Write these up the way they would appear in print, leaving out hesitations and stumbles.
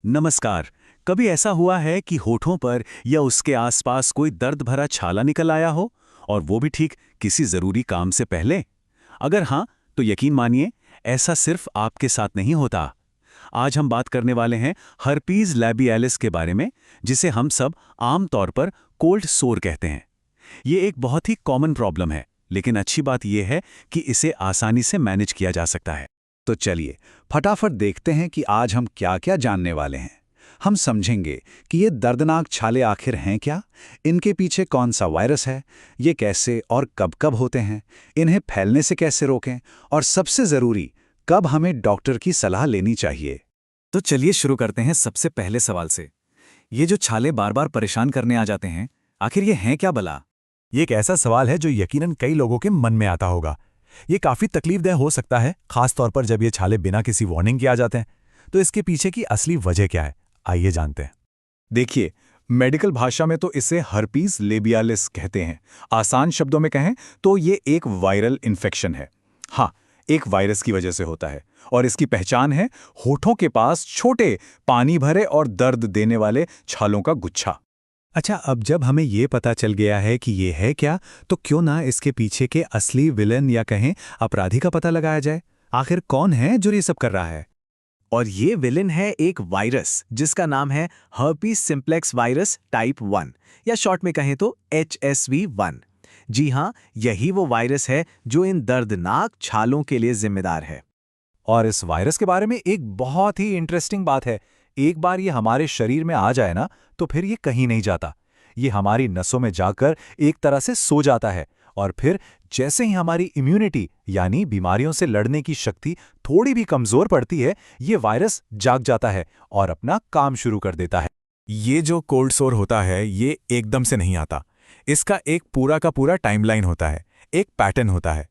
नमस्कार। कभी ऐसा हुआ है कि होठों पर या उसके आसपास कोई दर्द भरा छाला निकल आया हो, और वो भी ठीक किसी जरूरी काम से पहले? अगर हाँ, तो यकीन मानिए, ऐसा सिर्फ आपके साथ नहीं होता। आज हम बात करने वाले हैं हर्पीज लैबियालिस के बारे में, जिसे हम सब आम तौर पर कोल्ड सोर कहते हैं। ये एक बहुत ही कॉमन प्रॉब्लम है, लेकिन अच्छी बात यह है कि इसे आसानी से मैनेज किया जा सकता है। तो चलिए फटाफट देखते हैं कि आज हम क्या-क्या जानने वाले हैं। हम समझेंगे कि ये दर्दनाक छाले आखिर हैं क्या, इनके पीछे कौन सा वायरस है, ये कैसे और कब-कब होते हैं, इन्हें फैलने से कैसे रोकें, और सबसे ज़रूरी, कब हमें डॉक्टर की सलाह लेनी चाहिए। तो चलिए शुरू करते हैं सबसे पहले सवाल से। ये जो छाले बार बार परेशान करने आ जाते हैं, आखिर ये हैं क्या भला? ये एक ऐसा सवाल है जो यकीनन कई लोगों के मन में आता होगा। ये काफ़ी तकलीफदेह हो सकता है, खास तौर पर जब ये छाले बिना किसी वार्निंग के आ जाते हैं। तो इसके पीछे की असली वजह क्या है, आइए जानते हैं। देखिए, मेडिकल भाषा में तो इसे हर्पीज लेबियालिस कहते हैं। आसान शब्दों में कहें तो ये एक वायरल इन्फेक्शन है। हाँ, एक वायरस की वजह से होता है, और इसकी पहचान है होठों के पास छोटे पानी भरे और दर्द देने वाले छालों का गुच्छा। अच्छा, अब जब हमें ये पता चल गया है कि ये है क्या, तो क्यों ना इसके पीछे के असली विलन या कहें अपराधी का पता लगाया जाए। आखिर कौन है जो ये सब कर रहा है? और ये विलेन है एक वायरस जिसका नाम है हर्पीज सिम्प्लेक्स वायरस टाइप 1, या शॉर्ट में कहें तो HSV1। जी हाँ, यही वो वायरस है जो इन दर्दनाक छालों के लिए जिम्मेदार है। और इस वायरस के बारे में एक बहुत ही इंटरेस्टिंग बात है। एक बार ये हमारे शरीर में आ जाए ना, तो फिर ये कहीं नहीं जाता। ये हमारी नसों में जाकर एक तरह से सो जाता है, और फिर जैसे ही हमारी इम्यूनिटी यानी बीमारियों से लड़ने की शक्ति थोड़ी भी कमजोर पड़ती है, ये वायरस जाग जाता है और अपना काम शुरू कर देता है। ये जो कोल्ड सोर होता है, ये एकदम से नहीं आता। इसका एक पूरा का पूरा टाइमलाइन होता है, एक पैटर्न होता है।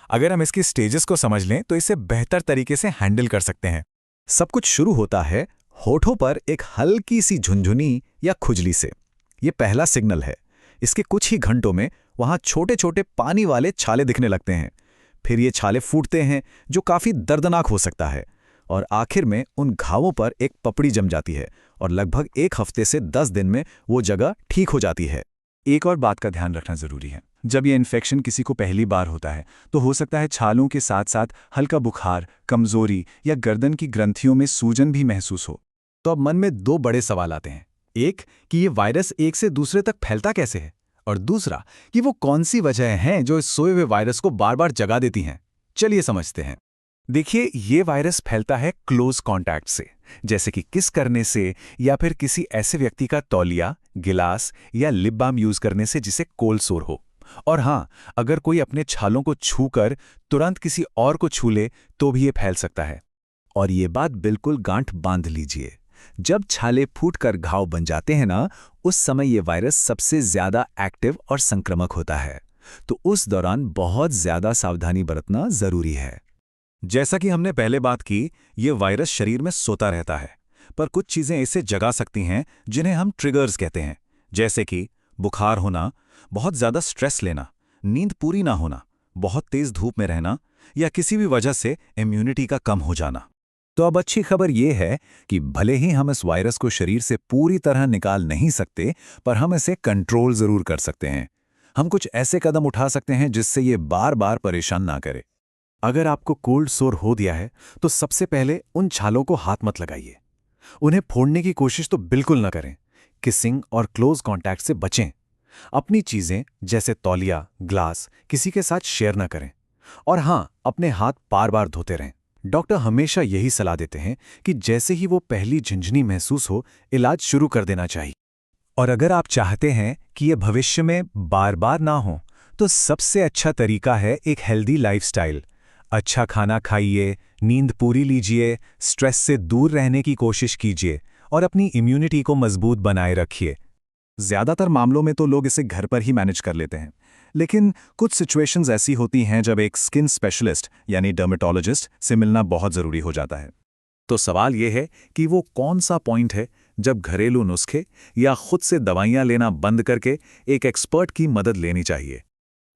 अगर हम इसकी स्टेजेस को समझ लें तो इसे बेहतर तरीके से हैंडल कर सकते हैं। सब कुछ शुरू होता है होठों पर एक हल्की सी झुनझुनी या खुजली से। ये पहला सिग्नल है। इसके कुछ ही घंटों में वहां छोटे छोटे पानी वाले छाले दिखने लगते हैं। फिर ये छाले फूटते हैं, जो काफी दर्दनाक हो सकता है, और आखिर में उन घावों पर एक पपड़ी जम जाती है, और लगभग 1 हफ्ते से 10 दिन में वो जगह ठीक हो जाती है। एक और बात का ध्यान रखना जरूरी है। जब ये इन्फेक्शन किसी को पहली बार होता है, तो हो सकता है छालों के साथ साथ हल्का बुखार, कमजोरी या गर्दन की ग्रंथियों में सूजन भी महसूस हो। तो अब मन में 2 बड़े सवाल आते हैं। एक, कि ये वायरस एक से दूसरे तक फैलता कैसे है, और दूसरा कि वो कौन सी वजह हैं जो इस सोए हुए वायरस को बार बार जगा देती हैं। चलिए समझते हैं। देखिए, ये वायरस फैलता है क्लोज कांटेक्ट से, जैसे कि किस करने से, या फिर किसी ऐसे व्यक्ति का तौलिया, गिलास या लिप बाम यूज करने से जिसे कोल्ड सोर हो। और हाँ, अगर कोई अपने छालों को छूकर तुरंत किसी और को छू ले तो भी ये फैल सकता है। और ये बात बिल्कुल गांठ बांध लीजिए, जब छाले फूटकर घाव बन जाते हैं ना, उस समय ये वायरस सबसे ज्यादा एक्टिव और संक्रामक होता है। तो उस दौरान बहुत ज्यादा सावधानी बरतना जरूरी है। जैसा कि हमने पहले बात की, ये वायरस शरीर में सोता रहता है, पर कुछ चीजें इसे जगा सकती हैं जिन्हें हम ट्रिगर्स कहते हैं। जैसे कि बुखार होना, बहुत ज्यादा स्ट्रेस लेना, नींद पूरी ना होना, बहुत तेज धूप में रहना, या किसी भी वजह से इम्यूनिटी का कम हो जाना। तो अब अच्छी खबर यह है कि भले ही हम इस वायरस को शरीर से पूरी तरह निकाल नहीं सकते, पर हम इसे कंट्रोल जरूर कर सकते हैं। हम कुछ ऐसे कदम उठा सकते हैं जिससे ये बार बार परेशान ना करे। अगर आपको कोल्ड सोर हो दिया है, तो सबसे पहले उन छालों को हाथ मत लगाइए। उन्हें फोड़ने की कोशिश तो बिल्कुल न करें। किसिंग और क्लोज कांटेक्ट से बचें। अपनी चीजें जैसे तौलिया, ग्लास किसी के साथ शेयर न करें। और हाँ, अपने हाथ बार बार धोते रहें। डॉक्टर हमेशा यही सलाह देते हैं कि जैसे ही वो पहली झुंझुनी महसूस हो, इलाज शुरू कर देना चाहिए। और अगर आप चाहते हैं कि ये भविष्य में बार बार ना हो, तो सबसे अच्छा तरीका है एक हेल्दी लाइफस्टाइल। अच्छा खाना खाइए, नींद पूरी लीजिए, स्ट्रेस से दूर रहने की कोशिश कीजिए, और अपनी इम्यूनिटी को मजबूत बनाए रखिए। ज्यादातर मामलों में तो लोग इसे घर पर ही मैनेज कर लेते हैं, लेकिन कुछ सिचुएशंस ऐसी होती हैं जब एक स्किन स्पेशलिस्ट यानी डर्मेटोलॉजिस्ट से मिलना बहुत जरूरी हो जाता है। तो सवाल यह है कि वो कौन सा पॉइंट है जब घरेलू नुस्खे या खुद से दवाइयां लेना बंद करके एक एक्सपर्ट की मदद लेनी चाहिए।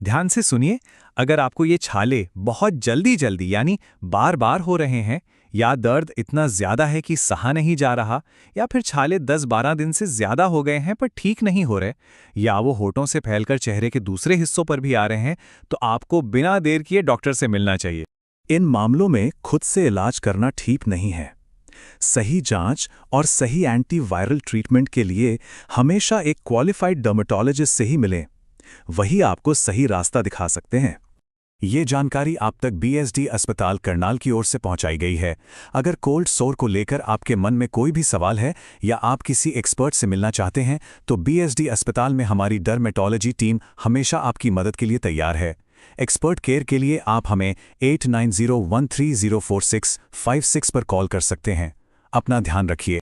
ध्यान से सुनिए, अगर आपको ये छाले बहुत जल्दी जल्दी यानी बार बार हो रहे हैं, या दर्द इतना ज्यादा है कि सहा नहीं जा रहा, या फिर छाले 10-12 दिन से ज्यादा हो गए हैं पर ठीक नहीं हो रहे, या वो होठों से फैलकर चेहरे के दूसरे हिस्सों पर भी आ रहे हैं, तो आपको बिना देर किए डॉक्टर से मिलना चाहिए। इन मामलों में खुद से इलाज करना ठीक नहीं है। सही जांच और सही एंटीवायरल ट्रीटमेंट के लिए हमेशा एक क्वालिफाइड डर्मेटोलॉजिस्ट से ही मिलें। वही आपको सही रास्ता दिखा सकते हैं। ये जानकारी आप तक बीएसडी अस्पताल करनाल की ओर से पहुंचाई गई है। अगर कोल्ड सोर को लेकर आपके मन में कोई भी सवाल है या आप किसी एक्सपर्ट से मिलना चाहते हैं, तो बीएसडी अस्पताल में हमारी डर्मेटोलॉजी टीम हमेशा आपकी मदद के लिए तैयार है। एक्सपर्ट केयर के लिए आप हमें 8901304656 पर कॉल कर सकते हैं। अपना ध्यान रखिए।